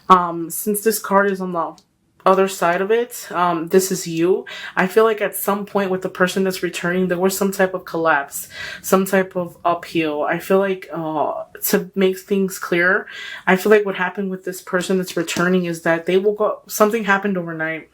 Since this card is on the other side of it, this is you. I feel like at some point with the person that's returning, there was some type of collapse, some type of upheaval. I feel like, to make things clear, I feel like what happened with this person that's returning is that they woke up, something happened overnight.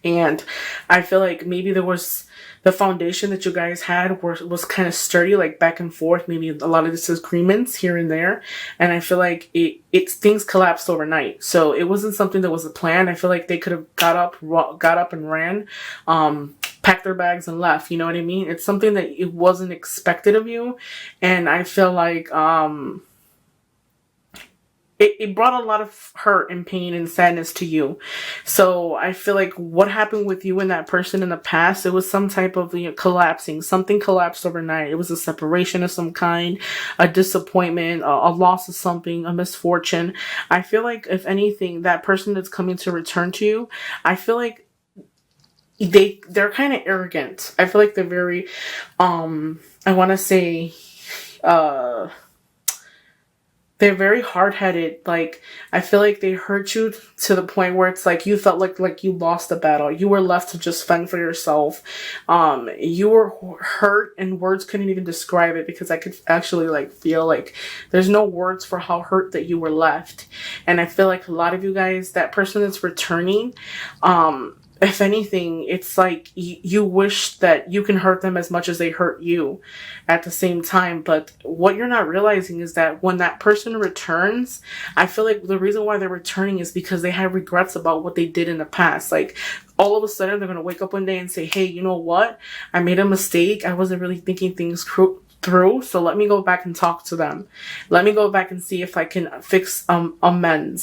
And I feel like maybe there was the foundation that you guys had was kind of sturdy, like back and forth, maybe a lot of disagreements here and there. And I feel like it's things collapsed overnight. So it wasn't something that was a plan. I feel like they could have got up and ran, packed their bags and left. You know what I mean? It's something that it wasn't expected of you. And I feel like, it brought a lot of hurt and pain and sadness to you. So I feel like what happened with you and that person in the past, it was some type of, collapsing. Something collapsed overnight. It was a separation of some kind, a disappointment, a loss of something, a misfortune. I feel like if anything, that person that's coming to return to you, I feel like they're kind of arrogant. I feel like they're very, I want to say, uh, they're very hard-headed. Like, I feel like they hurt you to the point where it's like you felt like you lost the battle. You were left to just fend for yourself. You were hurt and words couldn't even describe it, because I could actually like feel like there's no words for how hurt that you were left. And I feel like a lot of you guys, that person that's returning, if anything, it's like you wish that you can hurt them as much as they hurt you at the same time. But what you're not realizing is that when that person returns, I feel like the reason why they're returning is because they have regrets about what they did in the past. Like, all of a sudden, they're going to wake up one day and say, hey, you know what? I made a mistake. I wasn't really thinking things through. So let me go back and talk to them. Let me go back and see if I can fix, amend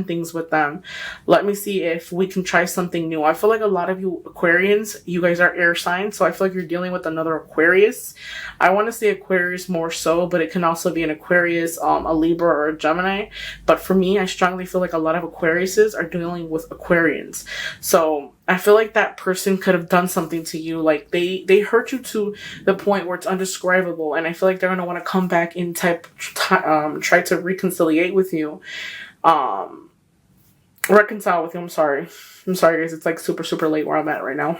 things with them. Let me see if we can try something new. I feel like a lot of you Aquarians, you guys are air signs, so I feel like you're dealing with another Aquarius. I want to say Aquarius more so, but it can also be an Aquarius, a Libra, or a Gemini. But for me, I strongly feel like a lot of Aquariuses are dealing with Aquarians. So I feel like that person could have done something to you. Like, they hurt you to the point where it's undescribable. And I feel like they're going to want to come back and try to reconciliate with you. Reconcile with you. I'm sorry, guys. It's like super, super late where I'm at right now.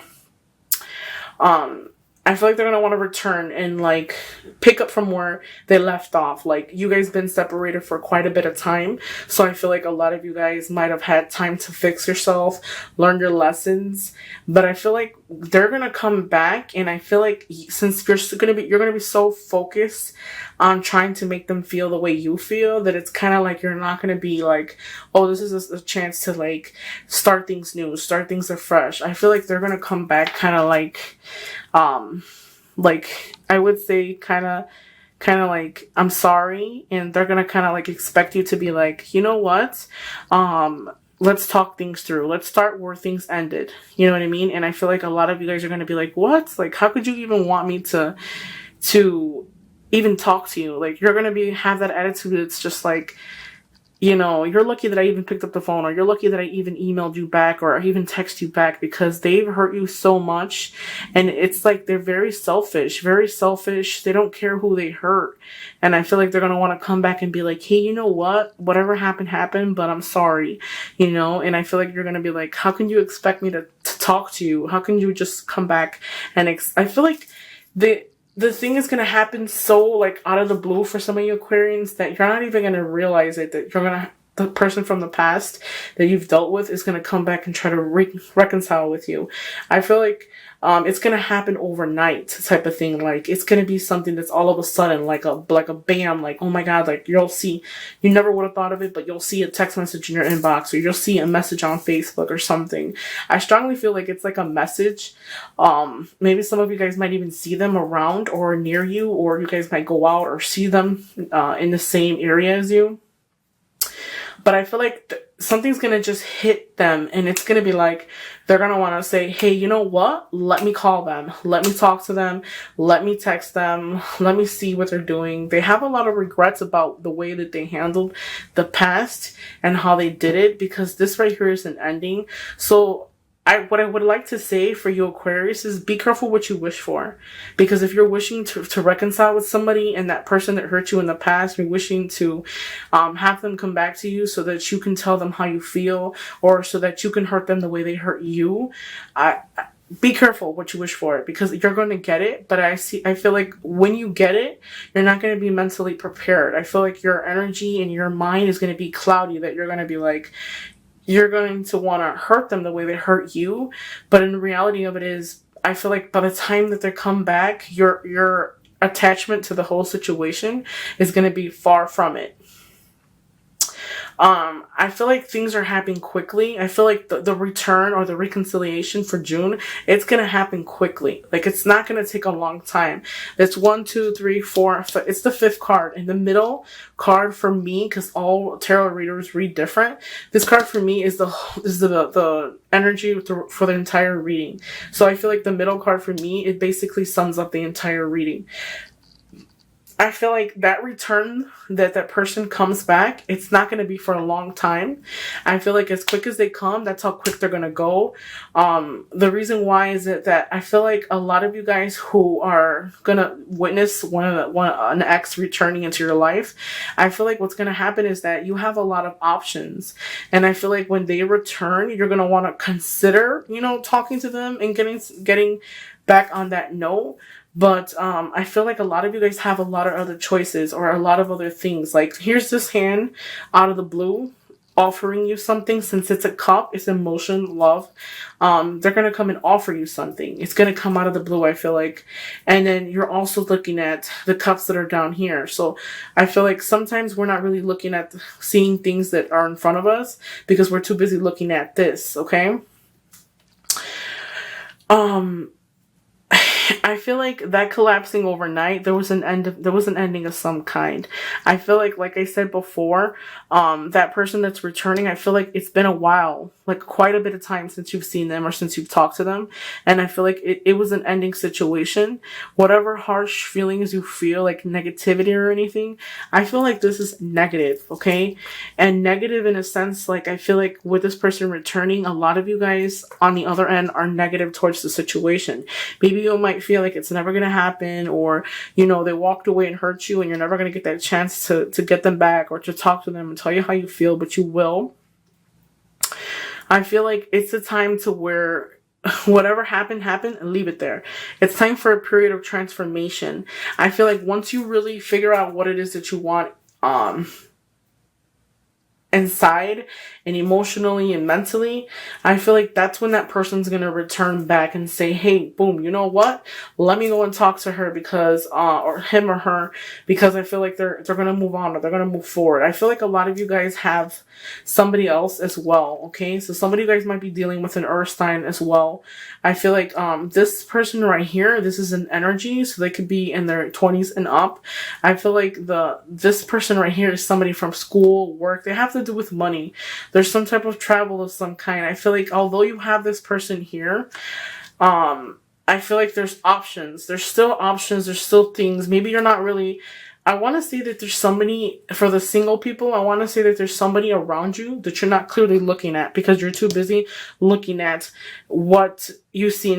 I feel like they're going to want to return and like pick up from where they left off. Like, you guys been separated for quite a bit of time. So I feel like a lot of you guys might have had time to fix yourself, learn your lessons. But I feel like they're going to come back. And I feel like since you're going to be so focused on trying to make them feel the way you feel, that it's kind of like you're not going to be like, oh, this is a chance to like start things new, start things afresh. I feel like they're going to come back kind of like I would say kind of like, I'm sorry. And they're going to kind of like expect you to be like, you know what? Let's talk things through. Let's start where things ended. You know what I mean? And I feel like a lot of you guys are going to be like, what? Like, how could you even want me to even talk to you? Like, you're going to have that attitude. It's just like, you know, you're lucky that I even picked up the phone, or you're lucky that I even emailed you back, or I even text you back, because they've hurt you so much. And it's like they're very selfish, very selfish. They don't care who they hurt. And I feel like they're going to want to come back and be like, hey, you know what? Whatever happened, but I'm sorry, you know? And I feel like you're going to be like, how can you expect me to talk to you? How can you just come back? And I feel like the thing is going to happen so like out of the blue for some of you Aquarians that you're not even going to realize it, that the person from the past that you've dealt with is going to come back and try to reconcile with you. I feel like it's going to happen overnight type of thing. Like, it's going to be something that's all of a sudden, like a bam, like, oh my God, like you never would have thought of it, but you'll see a text message in your inbox, or you'll see a message on Facebook or something. I strongly feel like it's like a message. Maybe some of you guys might even see them around or near you, or you guys might go out or see them in the same area as you. But I feel like something's going to just hit them, and it's going to be like, they're going to want to say, hey, you know what? Let me call them. Let me talk to them. Let me text them. Let me see what they're doing. They have a lot of regrets about the way that they handled the past and how they did it, because this right here is an ending. So what I would like to say for you Aquarius is be careful what you wish for. Because if you're wishing to reconcile with somebody and that person that hurt you in the past, you're wishing to have them come back to you so that you can tell them how you feel, or so that you can hurt them the way they hurt you, be careful what you wish for, because you're going to get it. But I feel like when you get it, you're not going to be mentally prepared. I feel like your energy and your mind is going to be cloudy, that you're going to be like, you're going to want to hurt them the way they hurt you. But in the reality of it is, I feel like by the time that they come back, your attachment to the whole situation is going to be far from it. I feel like things are happening quickly. I feel like the return or the reconciliation for June, it's going to happen quickly. Like, it's not going to take a long time. It's 1, 2, 3, 4. It's the 5th card. In the middle card for me, because all tarot readers read different, this card for me is the energy for the entire reading. So I feel like the middle card for me, it basically sums up the entire reading. I feel like that return, that person comes back, it's not going to be for a long time. I feel like as quick as they come, that's how quick they're going to go. The reason why is that I feel like a lot of you guys who are going to witness an ex returning into your life, I feel like what's going to happen is that you have a lot of options. And I feel like when they return, you're going to want to consider, talking to them and getting back on that note. But I feel like a lot of you guys have a lot of other choices or a lot of other things. Like, here's this hand out of the blue offering you something. Since it's a cup, it's emotion, love. They're going to come and offer you something. It's going to come out of the blue, I feel like. And then you're also looking at the cups that are down here. So I feel like sometimes we're not really looking at seeing things that are in front of us because we're too busy looking at this, okay? I feel like that collapsing overnight, there was an ending of some kind. I feel like I said before, that person that's returning, I feel like it's been a while, like quite a bit of time since you've seen them or since you've talked to them. And I feel like it was an ending situation. Whatever harsh feelings you feel, like negativity or anything, I feel like this is negative, okay? And negative in a sense, like I feel like with this person returning, a lot of you guys on the other end are negative towards the situation. Maybe you might feel like it's never going to happen, or, they walked away and hurt you and you're never going to get that chance to get them back or to talk to them and tell you how you feel, but you will. I feel like it's a time to where whatever happened and leave it there. It's time for a period of transformation. I feel like once you really figure out what it is that you want, inside and emotionally and mentally, I feel like that's when that person's going to return back and say, hey, boom, you know what? Let me go and talk to her because, or him or her, because I feel like they're going to move on or they're going to move forward. I feel like a lot of you guys have somebody else as well. Okay. So some of you guys might be dealing with an earth sign as well. I feel like, this person right here, this is an energy. So they could be in their 20s and up. I feel like this person right here is somebody from school, work. They have to do with money. There's some type of travel of some kind. I feel like although you have this person here, I feel like there's options. There's still options. There's still things. Maybe you're not really, I want to say that there's somebody, for the single people, I want to say that there's somebody around you that you're not clearly looking at because you're too busy looking at what you see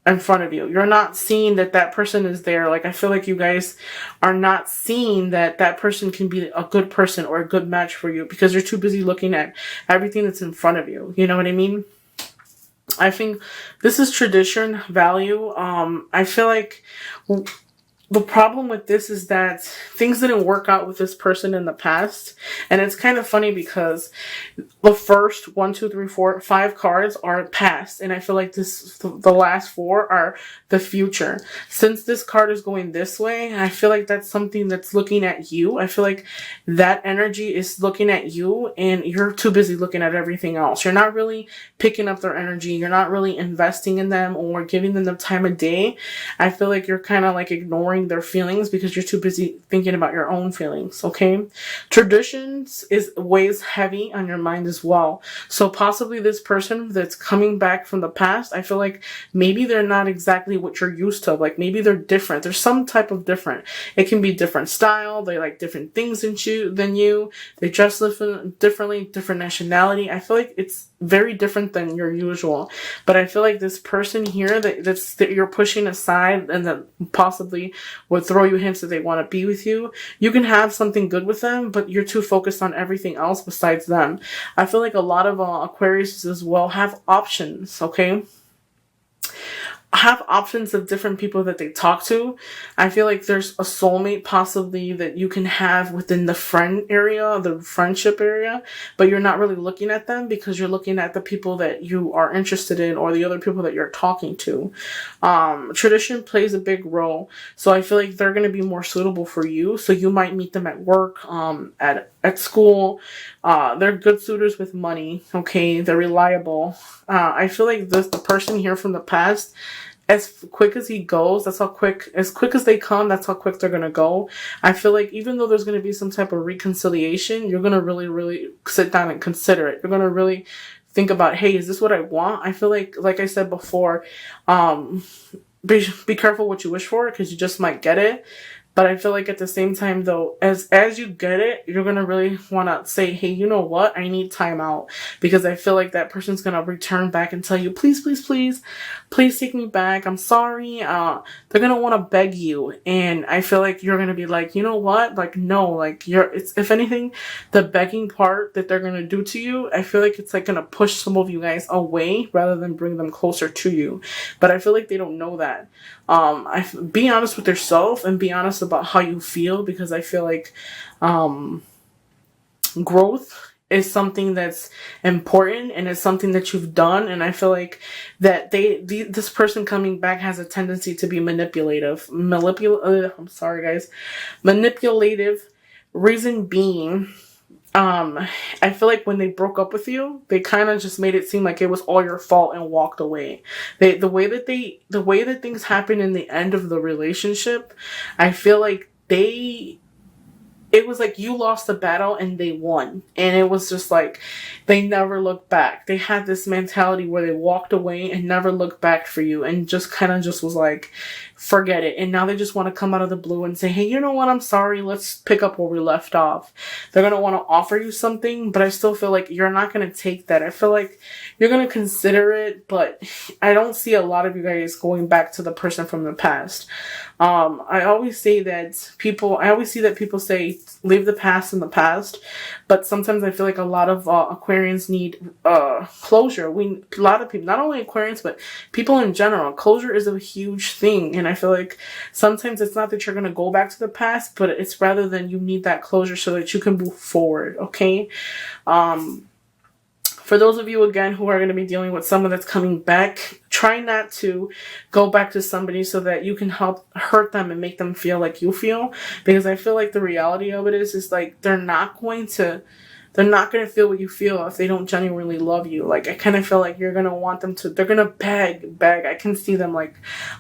in front of you. You're not seeing that person is there. Like, I feel like you guys are not seeing that person can be a good person or a good match for you because you're too busy looking at everything that's in front of you. You know what I mean? I think this is tradition, value. I feel like the problem with this is that things didn't work out with this person in the past. And it's kind of funny because the first 1, 2, 3, 4, 5 cards are past. And I feel like the last 4 are the future. Since this card is going this way, I feel like that's something that's looking at you. I feel like that energy is looking at you and you're too busy looking at everything else. You're not really picking up their energy. You're not really investing in them or giving them the time of day. I feel like you're kind of like ignoring ignoring their feelings because you're too busy thinking about your own feelings, okay? Traditions weighs heavy on your mind as well. So possibly this person that's coming back from the past, I feel like maybe they're not exactly what you're used to. Like maybe they're different. There's some type of different. It can be different style. They like different things than you. They dress differently, different nationality. I feel like it's very different than your usual. But I feel like this person here that you're pushing aside and that possibly would throw you hints that they want to be with you, you can have something good with them, but you're too focused on everything else besides them. I feel like a lot of Aquarius as well have options, okay? Have options of different people that they talk to. I feel like there's a soulmate possibly that you can have within the friend area, the friendship area, but you're not really looking at them because you're looking at the people that you are interested in or the other people that you're talking to. Tradition plays a big role. So I feel like they're going to be more suitable for you. So you might meet them at work, at school. They're good suitors with money. Okay. They're reliable. I feel like the person here from the past, as quick as he goes, as quick as they come, that's how quick they're going to go. I feel like even though there's going to be some type of reconciliation, you're going to really, really sit down and consider it. You're going to really think about, hey, is this what I want? I feel like I said before, be careful what you wish for because you just might get it. But I feel like at the same time, though, as you get it, you're going to really want to say, hey, you know what? I need time out. Because I feel like that person's going to return back and tell you, please, please, please, please take me back. I'm sorry. They're going to want to beg you. And I feel like you're going to be like, you know what? Like, no, like if anything, the begging part that they're going to do to you, I feel like it's like going to push some of you guys away rather than bring them closer to you. But I feel like they don't know that. Be honest with yourself and be honest about how you feel, because I feel like growth is something that's important and it's something that you've done, and I feel like that this person coming back has a tendency to be manipulative. I'm sorry guys. Manipulative. Reason being, I feel like when they broke up with you, they kind of just made it seem like it was all your fault and walked away. The way that things happen in the end of the relationship, I feel like it was like you lost the battle and they won. And it was just like, they never looked back. They had this mentality where they walked away and never looked back for you and just kind of just was like, forget it. And now they just want to come out of the blue and say, hey, you know what? I'm sorry. Let's pick up where we left off. They're going to want to offer you something, but I still feel like you're not going to take that. I feel like you're going to consider it, but I don't see a lot of you guys going back to the person from the past. I always see that people say leave the past in the past, but sometimes I feel like a lot of Aquarians need closure. A lot of people, not only Aquarians, but people in general, closure is a huge thing. And I feel like sometimes it's not that you're going to go back to the past, but it's rather than you need that closure so that you can move forward. Okay. For those of you, again, who are going to be dealing with someone that's coming back, try not to go back to somebody so that you can help hurt them and make them feel like you feel. Because I feel like the reality of it is like they're not going to feel what you feel if they don't genuinely love you. Like, I kind of feel like you're going to want them to, they're going to beg. I can see them like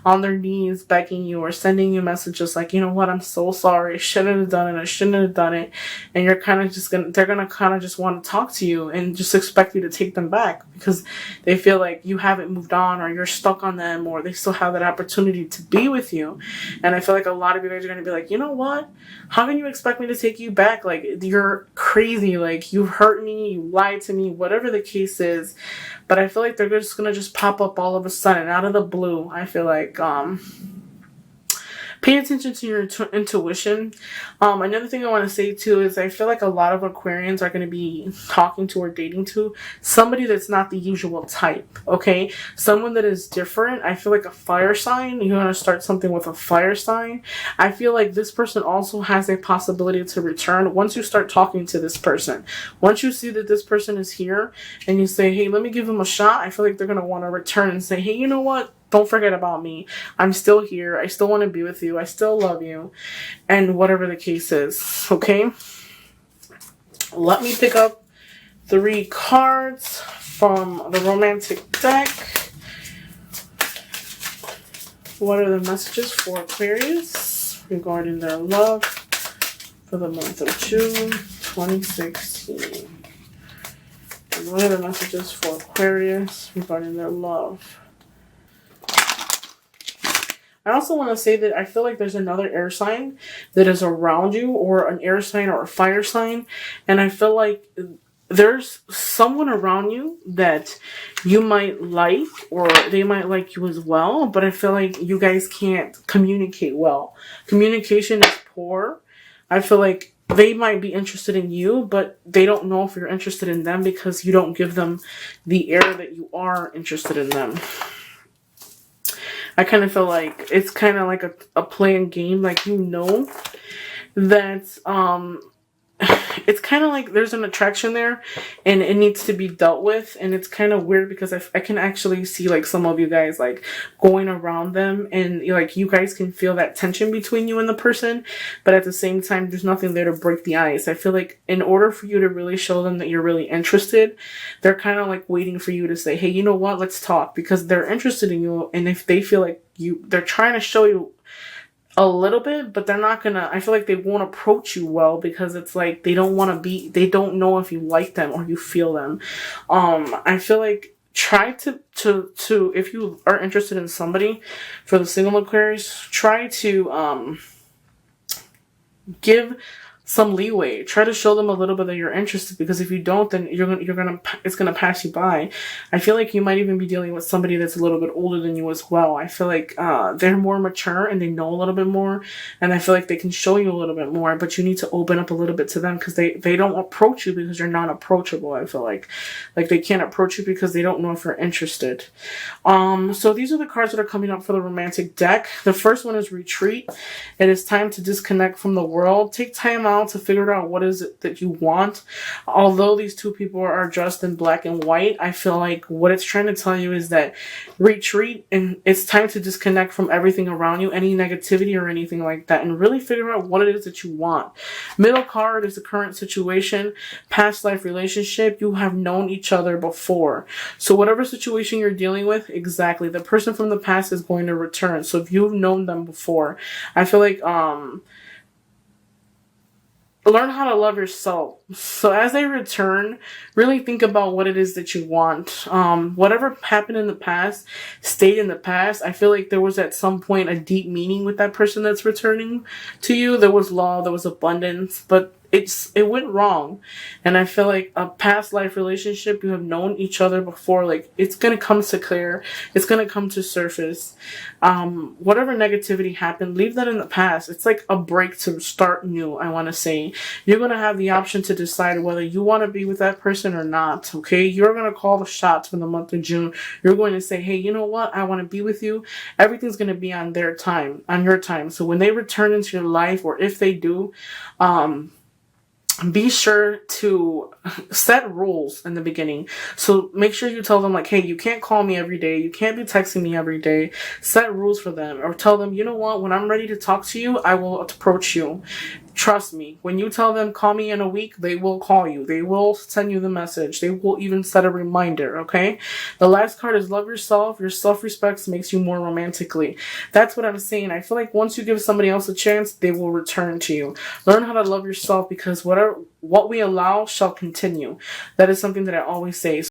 on their knees begging you or sending you messages like, you know what, I'm so sorry. I shouldn't have done it. And you're kind of just they're going to kind of just want to talk to you and just expect you to take them back because they feel like you haven't moved on or you're stuck on them or they still have that opportunity to be with you. And I feel like a lot of you guys are going to be like, you know what? How can you expect me to take you back? Like, you're crazy. Like, you hurt me, you lied to me, whatever the case is. But I feel like they're just gonna just pop up all of a sudden out of the blue. I feel like pay attention to your intuition. Another thing I want to say too is I feel like a lot of Aquarians are going to be talking to or dating to somebody that's not the usual type. Okay, someone that is different. I feel like a fire sign. You're going to start something with a fire sign. I feel like this person also has a possibility to return once you start talking to this person. Once you see that this person is here and you say, hey, let me give him a shot, I feel like they're going to want to return and say, hey, you know what? Don't forget about me. I'm still here. I still want to be with you. I still love you. And whatever the case is. Okay? Let me pick up 3 cards from the romantic deck. What are the messages for Aquarius? regarding their love for the month of June 2016. And what are the messages for Aquarius regarding their love? I also want to say that I feel like there's another air sign that is around you, or an air sign or a fire sign. And I feel like there's someone around you that you might like, or they might like you as well. But I feel like you guys can't communicate well. Communication is poor. I feel like they might be interested in you, but they don't know if you're interested in them because you don't give them the air that you are interested in them. I kind of feel like it's kind of like a playing game. Like, you know that it's kind of like there's an attraction there and it needs to be dealt with. And it's kind of weird because I can actually see like some of you guys like going around them, and like you guys can feel that tension between you and the person, but at the same time there's nothing there to break the ice. I feel like in order for you to really show them that you're really interested, they're kind of like waiting for you to say, hey, you know what, let's talk, because they're interested in you. And if they feel like they're trying to show you a little bit, but they're not gonna, I feel like they won't approach you well because it's like they don't know if you like them or you feel them. I feel like try to if you are interested in somebody, for the single Aquarius, try to give some leeway. Try to show them a little bit that you're interested, because if you don't, then it's gonna pass you by. I feel like you might even be dealing with somebody that's a little bit older than you as well. I feel like they're more mature and they know a little bit more, and I feel like they can show you a little bit more, but you need to open up a little bit to them, because they don't approach you because you're not approachable. I feel like they can't approach you because they don't know if you're interested. So these are the cards that are coming up for the romantic deck. The first one is retreat. It is time to disconnect from the world. Take time out to figure out what is it that you want. Although these two people are dressed in black and white, I feel like what it's trying to tell you is that retreat, and it's time to disconnect from everything around you, any negativity or anything like that, and really figure out what it is that you want. Middle card is the current situation, past life relationship. You have known each other before. So whatever situation you're dealing with, exactly, the person from the past is going to return. So if you've known them before, I feel like learn how to love yourself. So as they return, really think about what it is that you want. Whatever happened in the past stayed in the past. I feel like there was at some point a deep meaning with that person that's returning to you. There was love, there was abundance, but it went wrong. And I feel like a past life relationship, you have known each other before, like it's going to come to clear. It's going to come to surface. Whatever negativity happened, leave that in the past. It's like a break to start new, I want to say. You're going to have the option to decide whether you want to be with that person or not, okay? You're going to call the shots for the month of June. You're going to say, hey, you know what? I want to be with you. Everything's going to be on their time, on your time. So when they return into your life, or if they do, be sure to set rules in the beginning. So make sure you tell them like, hey, you can't call me every day. You can't be texting me every day. Set rules for them, or tell them, you know what, when I'm ready to talk to you, I will approach you. Trust me, when you tell them call me in a week, they will call you. They will send you the message. They will even set a reminder, okay? The last card is love yourself. Your self-respect makes you more romantically. That's what I'm saying. I feel like once you give somebody else a chance, they will return to you. Learn how to love yourself, because what we allow shall continue. That is something that I always say.